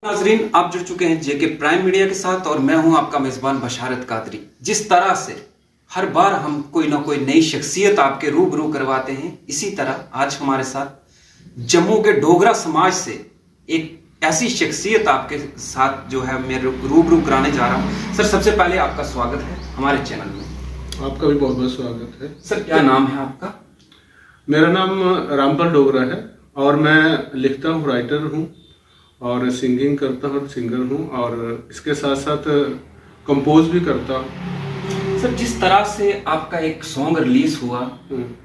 नाजरीन, आप जुड़ चुके हैं जेके प्राइम मीडिया के साथ और मैं हूं आपका मेजबान बशारत कादरी। जिस तरह से हर बार हम कोई ना कोई नई शख्सियत आपके रूबरू करवाते हैं, इसी तरह आज हमारे साथ जम्मू के डोगरा समाज से एक ऐसी शख्सियत आपके साथ जो है मैं रूबरू कराने जा रहा हूं। सर, सबसे पहले आपका स्वागत है हमारे चैनल में। आपका भी बहुत बहुत स्वागत है। सर, क्या नाम है आपका? मेरा नाम रामपाल डोगरा है और मैं लिखता हूँ, राइटर हूँ और सिंगिंग करता हूँ, सिंगर हूँ और इसके साथ साथ कंपोज भी करता हूँ। सर, जिस तरह से आपका एक सॉन्ग रिलीज हुआ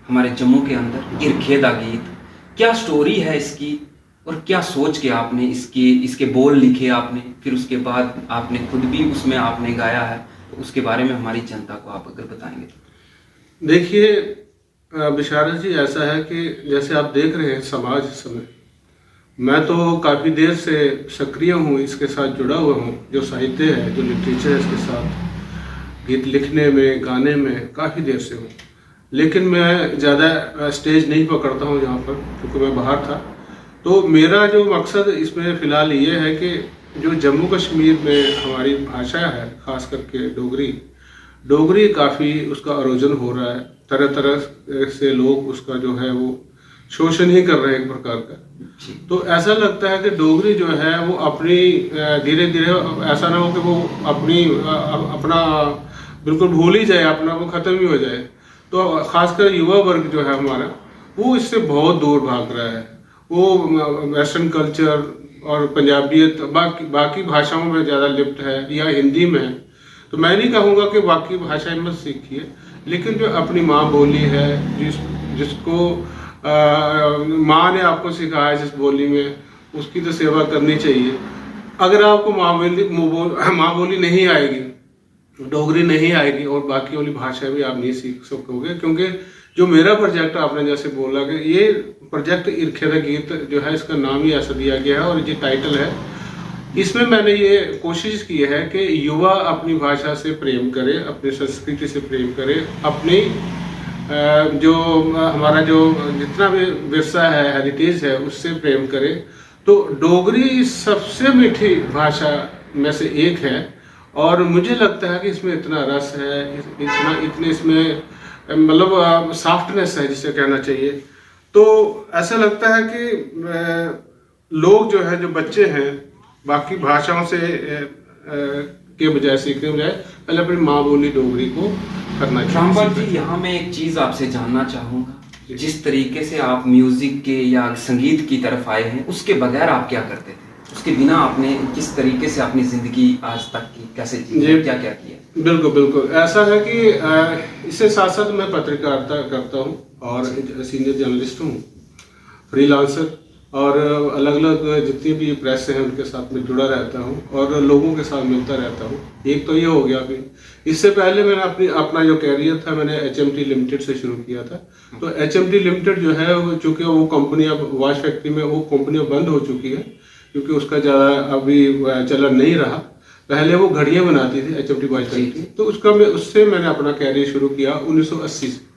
हमारे जम्मू के अंदर, इरखेदा गीत, क्या स्टोरी है इसकी और क्या सोच के आपने इसके बोल लिखे आपने, फिर उसके बाद आपने खुद भी उसमें आपने गाया है, तो उसके बारे में हमारी जनता को आप अगर बताएंगे तो। देखिए बिशारत जी, ऐसा है कि जैसे आप देख रहे हैं समाज इस समय, मैं तो काफ़ी देर से सक्रिय हूँ, इसके साथ जुड़ा हुआ हूँ। जो साहित्य है, जो लिटरेचर है, इसके साथ गीत लिखने में, गाने में काफ़ी देर से हूँ। लेकिन मैं ज़्यादा स्टेज नहीं पकड़ता हूँ यहाँ पर, क्योंकि मैं बाहर था। तो मेरा जो मकसद इसमें फ़िलहाल ये है कि जो जम्मू कश्मीर में हमारी भाषा है, ख़ास करके डोगरी काफ़ी उसका अरोजन हो रहा है। तरह तरह से लोग उसका जो है वो शोषण ही कर रहे हैं एक प्रकार का। तो ऐसा लगता है कि डोगरी जो है वो अपनी धीरे धीरे, ऐसा ना हो कि वो अपना बिल्कुल भूल ही जाए, अपना वो ख़त्म ही हो जाए। तो ख़ासकर युवा वर्ग जो है हमारा, वो इससे बहुत दूर भाग रहा है। वो वेस्टर्न कल्चर और पंजाबियत, बाकी भाषाओं में ज़्यादा लिप्त है या हिंदी में है। तो मैं नहीं कहूँगा कि बाकी भाषाएं मत सीखिए, लेकिन जो अपनी माँ बोली है, जिसको माँ ने आपको सिखाया जिस बोली में, उसकी तो सेवा करनी चाहिए। अगर आपको माँ बोली नहीं आएगी, डोगरी नहीं आएगी और बाकी वाली भाषा भी आप नहीं सीख सकोगे। क्योंकि जो मेरा प्रोजेक्ट, आपने जैसे बोला कि ये प्रोजेक्ट इरखेदा गीत जो है, इसका नाम ही ऐसा दिया गया है और ये टाइटल है। इसमें मैंने ये कोशिश की है कि युवा अपनी भाषा से प्रेम करे, अपनी संस्कृति से प्रेम करे, अपनी जो हमारा जो जितना भी विरसा है, हेरिटेज है, उससे प्रेम करे। तो डोगरी सबसे मीठी भाषा में से एक है और मुझे लगता है कि इसमें इतना रस है, इतने इसमें मतलब सॉफ्टनेस है जिसे कहना चाहिए। तो ऐसा लगता है कि लोग जो है, जो बच्चे हैं, बाकी भाषाओं से के बजाय, सीखने बजाय पहले अपनी माँ बोली डोगरी को करना चाहिए। रामपाल जी, यहाँ मैं एक चीज़ आपसे जानना चाहूँगा। जिस तरीके से आप म्यूजिक के या संगीत की तरफ आए हैं, उसके बगैर आप क्या करते थे? उसके बिना आपने किस तरीके से अपनी जिंदगी आज तक की कैसे जी, क्या क्या किया? बिल्कुल ऐसा है कि इससे साथ साथ मैं पत्रकारिता करता हूँ और सीनियर जर्नलिस्ट हूँ, फ्रीलांसर, और अलग अलग जितनी भी प्रेस हैं उनके साथ में जुड़ा रहता हूँ और लोगों के साथ मिलता रहता हूँ। एक तो ये हो गया। अभी इससे पहले मैंने अपना जो कैरियर था, मैंने HMT लिमिटेड से शुरू किया था। तो HMT लिमिटेड जो है, चूँकि वो कंपनी अब वॉच फैक्ट्री में, वो कंपनी बंद हो चुकी है क्योंकि उसका ज़्यादा अभी चलन नहीं रहा। पहले वो घड़ियाँ बनाती थी HMT वॉच फैक्ट्री, तो उससे मैंने अपना कैरियर शुरू किया 1980 से।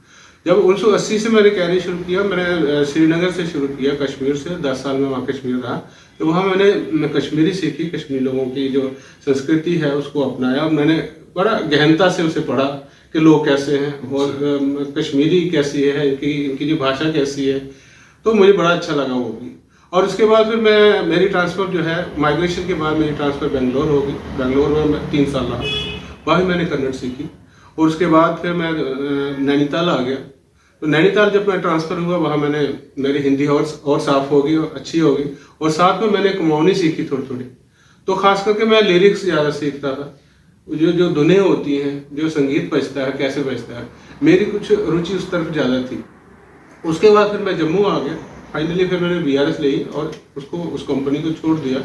जब 1980 से मैंने कैरियर शुरू किया, मैंने श्रीनगर से शुरू किया, कश्मीर से। 10 साल में वहाँ कश्मीर रहा, तो वहाँ मैंने कश्मीरी सीखी, कश्मीरी लोगों की जो संस्कृति है उसको अपनाया और मैंने बड़ा गहनता से उसे पढ़ा कि लोग कैसे हैं और कश्मीरी कैसी है, इनकी जो भाषा कैसी है। तो मुझे बड़ा अच्छा लगा वो भी। और उसके बाद फिर मेरी ट्रांसफ़र जो है, माइग्रेशन के बाद मेरी ट्रांसफ़र बेंगलोर हो गई। बेंगलोर में मैं 3 साल रहा, वहाँ मैंने कन्नड़ सीखी और उसके बाद फिर मैं नैनीताल आ गया। तो नैनीताल जब मैं ट्रांसफ़र हुआ, वहाँ मेरी हिंदी और साफ़ हो गई और अच्छी हो गई और साथ में मैंने कुमाऊनी सीखी थोड़ी। तो ख़ास करके मैं लिरिक्स ज़्यादा सीखता था, जो धुनें होती हैं, जो संगीत बजता है, कैसे बजता है, मेरी कुछ रुचि उस तरफ ज़्यादा थी। उसके बाद फिर मैं जम्मू आ गया। फाइनली फिर मैंने BRS ली और उस कंपनी को छोड़ दिया।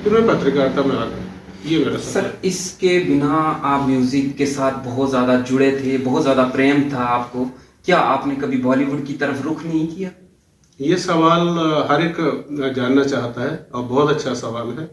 फिर मैं पत्रकारिता में आ गया। ये मेरा सर, इसके बिना आप म्यूजिक के साथ बहुत ज़्यादा जुड़े थे, बहुत ज़्यादा प्रेम था आपको, क्या आपने कभी बॉलीवुड की तरफ रुख नहीं किया? ये सवाल हर एक जानना चाहता है और बहुत अच्छा सवाल है।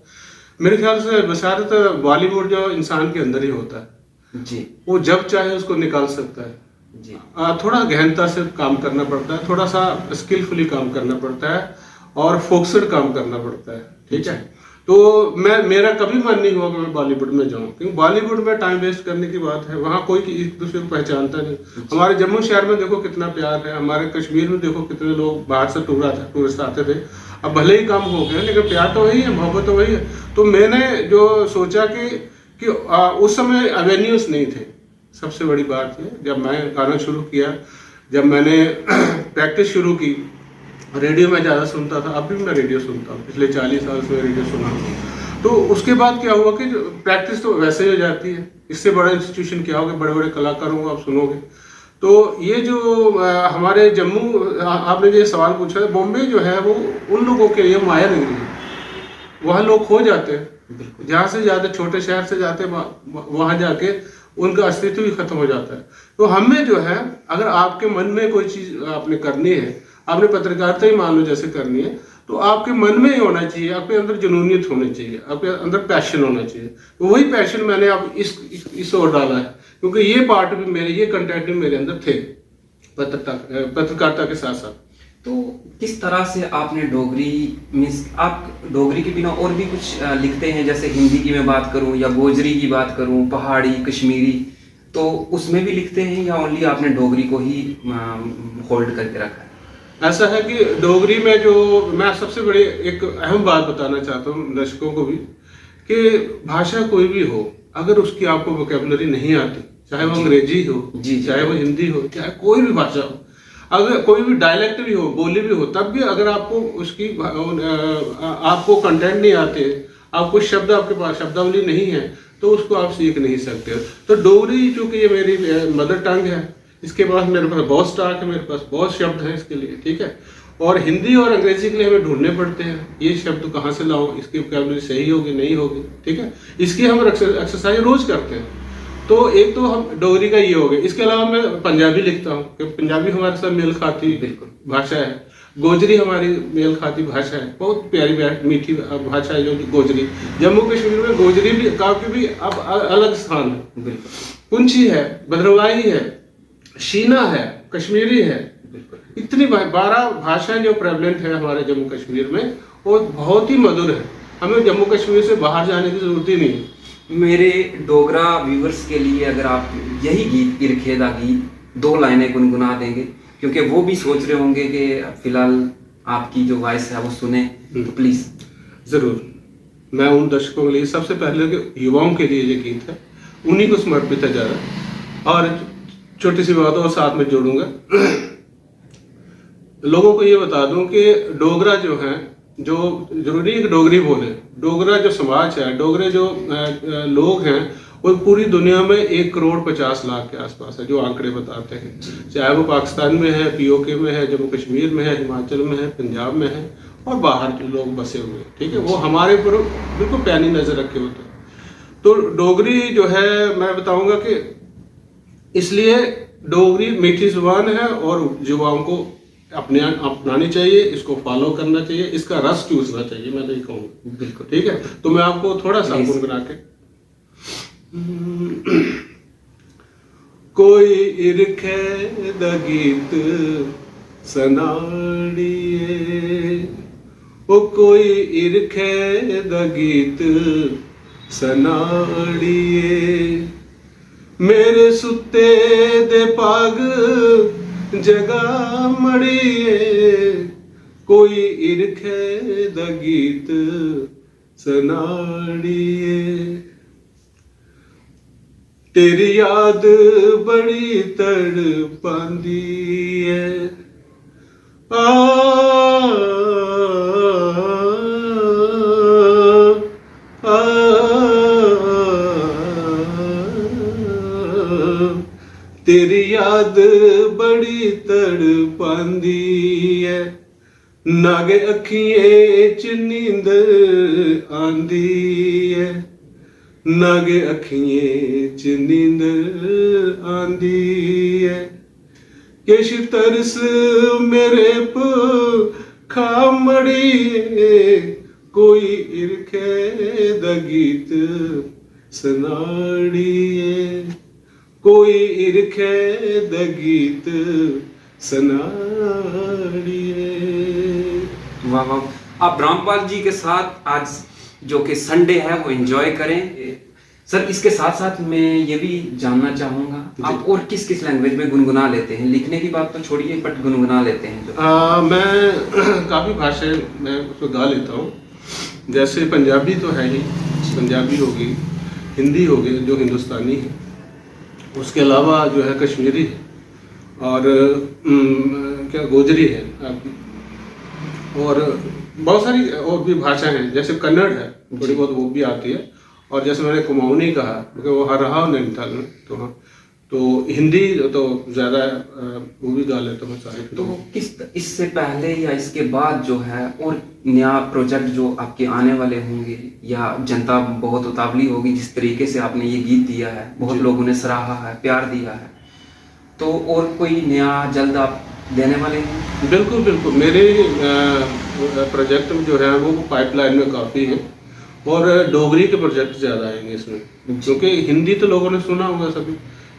मेरे ख्याल से बशारत बॉलीवुड जो इंसान के अंदर ही होता है जी, वो जब चाहे उसको निकाल सकता है जी। थोड़ा गहनता से काम करना पड़ता है, थोड़ा सा स्किलफुली काम करना पड़ता है और फोकस्ड काम करना पड़ता है। ठीक है, तो मेरा कभी मन नहीं हुआ कि मैं बॉलीवुड में जाऊं, क्योंकि बॉलीवुड में टाइम वेस्ट करने की बात है। वहाँ कोई एक दूसरे को पहचानता नहीं। हमारे जम्मू शहर में देखो कितना प्यार है, हमारे कश्मीर में देखो कितने लोग बाहर से टूरिस्ट आते थे। अब भले ही कम हो गए लेकिन प्यार तो वही है, मोहब्बत तो वही है। तो मैंने जो सोचा कि उस समय एवेन्यूज नहीं थे, सबसे बड़ी बात है। जब मैं गाना शुरू किया, जब मैंने प्रैक्टिस शुरू की, रेडियो में ज़्यादा सुनता था। अब भी मैं रेडियो सुनता हूँ, पिछले 40 साल से रेडियो सुना हूँ। तो उसके बाद क्या हुआ कि प्रैक्टिस तो वैसे ही हो जाती है। इससे बड़ा इंस्टीट्यूशन क्या होगा, बड़े बड़े कलाकारों को आप सुनोगे। तो ये जो हमारे जम्मू, आपने जो सवाल पूछा है, बॉम्बे जो है वो उन लोगों के लिए माया नगरी है। वहाँ लोग खो जाते हैं, जहाँ से ज़्यादा छोटे शहर से जाते हैं वहाँ जाके उनका अस्तित्व भी खत्म हो जाता है। तो हमें जो है, अगर आपके मन में कोई चीज़ आपने करनी है, आपने पत्रकारिता ही मान लो जैसे करनी है, तो आपके मन में ही होना चाहिए, आपके अंदर जुनूनियत होनी चाहिए, आपके अंदर पैशन होना चाहिए। तो वही पैशन मैंने अब इस ओर डाला है, क्योंकि ये पार्ट भी मेरे, ये कंटेंट भी मेरे अंदर थे पत्रकारिता के साथ साथ। तो किस तरह से आपने डोगरी मीन्स, आप डोगरी के बिना और भी कुछ लिखते हैं? जैसे हिंदी की मैं बात करूं या गोजरी की बात करूं, पहाड़ी, कश्मीरी, तो उसमें भी लिखते हैं या ओनली आपने डोगरी को ही होल्ड करके रखा है? ऐसा है कि डोगरी में जो मैं सबसे बड़ी एक अहम बात बताना चाहता हूँ दर्शकों को भी, कि भाषा कोई भी हो, अगर उसकी आपको वोकेबलरी नहीं आती, चाहे वो अंग्रेजी हो, चाहे वो हिंदी हो, चाहे कोई भी भाषा हो, अगर कोई भी डायलेक्ट भी हो, बोली भी हो, तब भी अगर आपको उसकी आपको कंटेंट नहीं आते, आपको शब्द, आपके पास शब्दावली नहीं है, तो उसको आप सीख नहीं सकते। तो डोगरी चूंकि ये मेरी मदर टंग है, इसके बाद मेरे पास बहुत स्टॉक है, मेरे पास बहुत शब्द हैं इसके लिए, ठीक है। और हिंदी और अंग्रेजी के लिए हमें ढूंढने पड़ते हैं, ये शब्द कहाँ से लाओ, इसकी वोकैबुलरी सही होगी नहीं होगी, ठीक है। इसकी हम एक्सरसाइज रोज करते हैं। तो एक तो हम डोगरी का ये हो गया। इसके अलावा मैं पंजाबी लिखता हूँ, क्योंकि पंजाबी हमारे साथ मेल खाती बिल्कुल भाषा है। गोजरी हमारी मेल खाती भाषा है, बहुत प्यारी मीठी भाषा है जो गोजरी। जम्मू कश्मीर में गोजरी भी काफी भी अब अलग स्थान है, बिल्कुल। पुंछी है, भद्रवाही है, शीना है, कश्मीरी है, इतनी 12 भाषाएं जो प्रेवलेंट है हमारे जम्मू कश्मीर में, वो बहुत ही मधुर है। हमें जम्मू कश्मीर से बाहर जाने की जरूरत ही नहीं। मेरे डोगरा व्यूवर्स के लिए अगर आप यही गीत, इरखेदा गीत 2 लाइनें गुनगुना देंगे, क्योंकि वो भी सोच रहे होंगे कि फिलहाल आपकी जो वॉइस है वो सुने, तो प्लीज। जरूर, मैं उन दर्शकों के लिए, सबसे पहले युवाओं के लिए ये गीत है, उन्हीं को समर्पित है ज़्यादा। और छोटी सी बात और साथ में जोड़ूंगा, लोगों को ये बता दूं कि डोगरा जो है, जो जरूरी है कि डोगरी बोले, डोगरा जो समाज है, डोगरे जो लोग हैं, वो पूरी दुनिया में 1,50,00,000 के आसपास है, जो आंकड़े बताते हैं। चाहे वो पाकिस्तान में है, POK में है, जम्मू कश्मीर में है, हिमाचल में है, पंजाब में है, और बाहर के लोग बसे हुए हैं, ठीक है। वो हमारे ऊपर बिल्कुल पैनी नजर रखे होते हैं। तो डोगरी जो है, मैं बताऊंगा कि इसलिए डोगरी मीठी जुबान है और युवाओं को अपनानी चाहिए, इसको फॉलो करना चाहिए, इसका रस चूसना चाहिए, मैं तो ये कहूँगा, बिल्कुल, ठीक है। तो मैं आपको थोड़ा सा गुनगुना के, कोई इरखे दा गीत सनाड़िए, ओ कोई इरखे दा गीत सनाड़िए, मेरे सुते दे पाग जगा मड़िए, कोई इरखे दा गीत सनाड़िए, तेरी याद बड़ी तड़पांदी है, तेरी याद बड़ी तड़पांदी है, नागे अखियें च नींद आंदी है, नागे अखियें च नींद आंदी है, किश तरस मेरे भुखा मड़िए, कोई इरखे दा गीत सनाड़िए, कोई इरखे दा गीत सनाड़िए। वाह वाह, आप रामपाल जी के साथ आज जो कि संडे है वो एंजॉय करें। सर इसके साथ साथ मैं ये भी जानना चाहूँगा, आप और किस किस लैंग्वेज में गुनगुना लेते हैं? लिखने की बात तो छोड़िए, बट गुनगुना लेते हैं जो मैं काफ़ी भाषाएं मैं उसको गा लेता हूँ। जैसे पंजाबी तो है ही, पंजाबी होगी, हिंदी होगी जो हिंदुस्तानी है, उसके अलावा जो है कश्मीरी है, और क्या गोजरी है, और बहुत सारी और भी भाषाएं हैं। जैसे कन्नड़ है, थोड़ी बहुत वो भी आती है। और जैसे मैंने कुमाऊनी कहा क्योंकि वो रहा हूँ नैनीताल में, तो हाँ, तो हिंदी तो ज़्यादा वो भी गा लेता हूँ सारे। तो किस इससे पहले या इसके बाद जो है और नया प्रोजेक्ट जो आपके आने वाले होंगे, या जनता बहुत उतावली होगी जिस तरीके से आपने ये गीत दिया है, बहुत लोगों ने सराहा है, प्यार दिया है, तो और कोई नया जल्द आप देने वाले हैं? बिल्कुल बिल्कुल, मेरे प्रोजेक्ट में जो है वो पाइपलाइन में काफ़ी है, और डोगरी के प्रोजेक्ट ज़्यादा आएंगे इसमें, क्योंकि हिंदी तो लोगों ने सुना होगा, सभी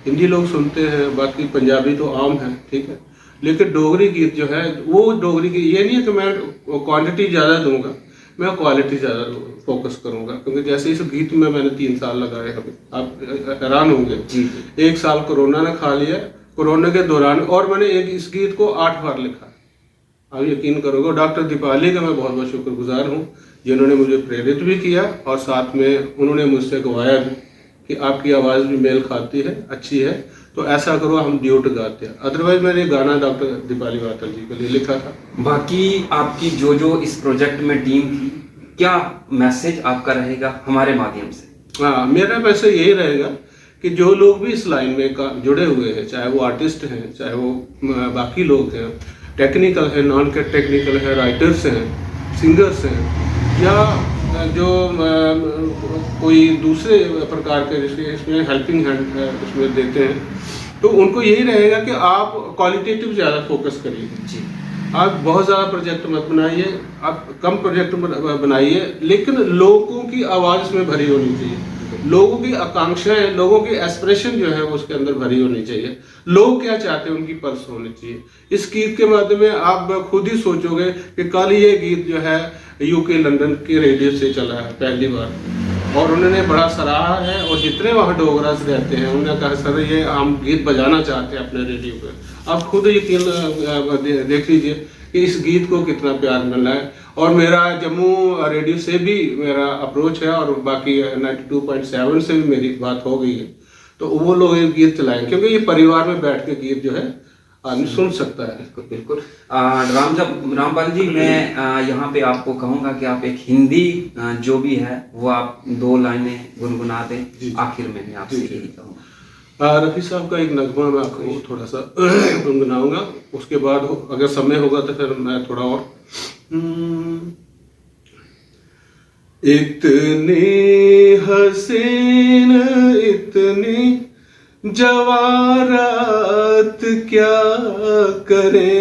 हिंदी लोग सुनते हैं, बाकी पंजाबी तो आम है, ठीक है। लेकिन डोगरी गीत जो है वो डोगरी की, ये नहीं है कि मैं क्वांटिटी ज़्यादा दूंगा, मैं क्वालिटी ज़्यादा फोकस करूंगा, क्योंकि जैसे इस गीत में मैंने 3 साल लगाए, अभी आप हैरान होंगे। 1 साल कोरोना ने खा लिया, कोरोना के दौरान, और मैंने इस गीत को 8 बार लिखा। आप यकीन करोगे, डॉक्टर दीपाली का मैं बहुत बहुत शुक्रगुजार हूँ, जिन्होंने मुझे प्रेरित भी किया और साथ में उन्होंने मुझसे गवाया भी कि आपकी आवाज़ भी मेल खाती है, अच्छी है, तो ऐसा करो, हम ड्यूट गाते हैं। अदरवाइज मैंने गाना डॉक्टर दीपाली वातल जी के लिए लिखा था। बाकी आपकी जो इस प्रोजेक्ट में टीम थी, क्या मैसेज आपका रहेगा हमारे माध्यम से? हाँ, मेरा मैसेज यही रहेगा कि जो लोग भी इस लाइन में जुड़े हुए हैं, चाहे वो आर्टिस्ट हैं, चाहे वो बाकी लोग हैं, टेक्निकल है, नॉन टेक्निकल है, राइटर्स हैं, सिंगर्स हैं, या जो कोई दूसरे प्रकार के इसमें हेल्पिंग हैंड इसमें देते हैं, तो उनको यही रहेगा कि आप क्वालिटेटिव ज़्यादा फोकस करिए जी। आप बहुत ज़्यादा प्रोजेक्ट मत बनाइए, आप कम प्रोजेक्ट बनाइए, लेकिन लोगों की आवाज़ इसमें भरी होनी चाहिए, लोगों की आकांक्षाएं, लोगों की एस्पिरेशन जो है वो उसके अंदर भरी होनी चाहिए। लोग क्या चाहते हैं उनकी पल्स होनी चाहिए। इस गीत के माध्यम में आप खुद ही सोचोगे कि कल ये गीत जो है यूके लंदन के रेडियो से चला है पहली बार, और उन्होंने बड़ा सराहा है, और जितने वहाँ डोगरास रहते हैं उन्होंने कहा सर ये हम गीत बजाना चाहते हैं अपने रेडियो पर। आप खुद यकीन देख लीजिए कि इस गीत को कितना प्यार मिल रहा है। और मेरा जम्मू रेडियो से भी मेरा अप्रोच है, और बाकी 92.7 से भी मेरी बात हो गई है, तो वो लोग ये गीत चलाएंगे, क्योंकि ये परिवार में बैठ के गीत जो है आदमी सुन सकता है। बिल्कुल बिल्कुल। रामपाल जी, मैं यहाँ पे आपको कहूँगा कि आप एक हिंदी जो भी है वो आप 2 लाइनें गुनगुना दें आखिर में, मैं आपसे यही कहूँगा। रफ़ी साहब का एक नगमा मैं आपको थोड़ा सा गुनगुनाऊंगा, उसके बाद अगर समय होगा तो फिर मैं थोड़ा और। इतनी हसीन इतनी जवारात क्या करें,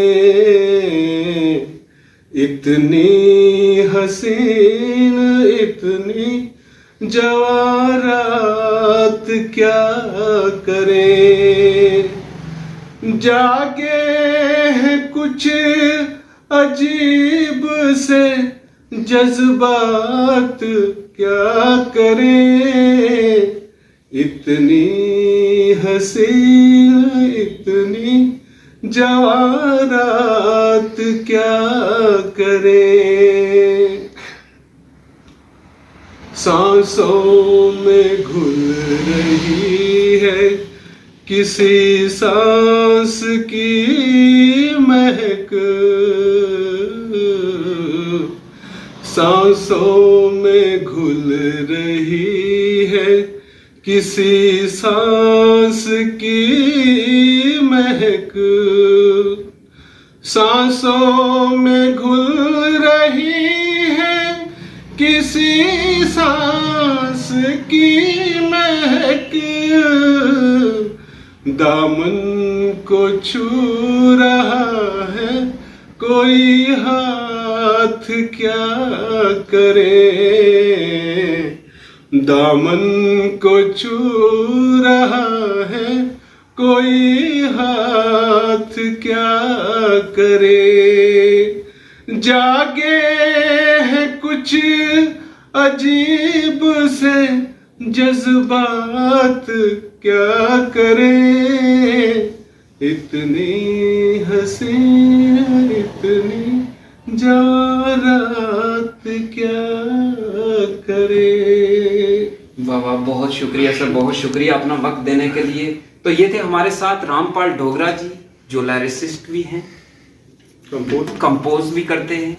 इतनी हसीन इतनी जवारात क्या करें, जागे हैं कुछ अजीब से जज्बात क्या करें, इतनी हसीन इतनी जवारात क्या करें, सांसों में घुल रही है किसी सांस की महक, सांसों में घुल रही है किसी सांस की महक, सांसों में घुल रही है किसी सांस की महक, दामन को छू रहा है कोई हाथ क्या करे, दामन को छू रहा है कोई हाथ क्या करे, जागे हैं कुछ अजीब से जज्बात क्या करें, इतनी हंसी इतनी जारात क्या करे। वाह वाह, बहुत शुक्रिया सर, बहुत शुक्रिया अपना वक्त देने के लिए। तो ये थे हमारे साथ रामपाल डोगरा जी, जो लिरिसिस्ट भी हैं, कंपोज भी करते हैं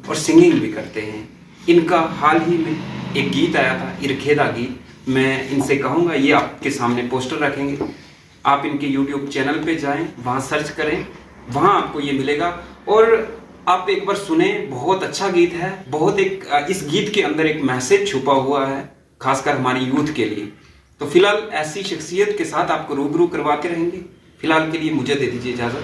और सिंगिंग भी करते हैं। इनका हाल ही में एक गीत आया था, इरखेदा गीत। मैं इनसे कहूँगा ये आपके सामने पोस्टर रखेंगे, आप इनके YouTube चैनल पे जाएं, वहाँ सर्च करें, वहाँ आपको ये मिलेगा और आप एक बार सुने। बहुत अच्छा गीत है, बहुत इस गीत के अंदर एक मैसेज छुपा हुआ है, खासकर हमारी यूथ के लिए। तो फिलहाल ऐसी शख्सियत के साथ आपको रूबरू करवाते रहेंगे। फिलहाल के लिए मुझे दे दीजिए इजाज़त।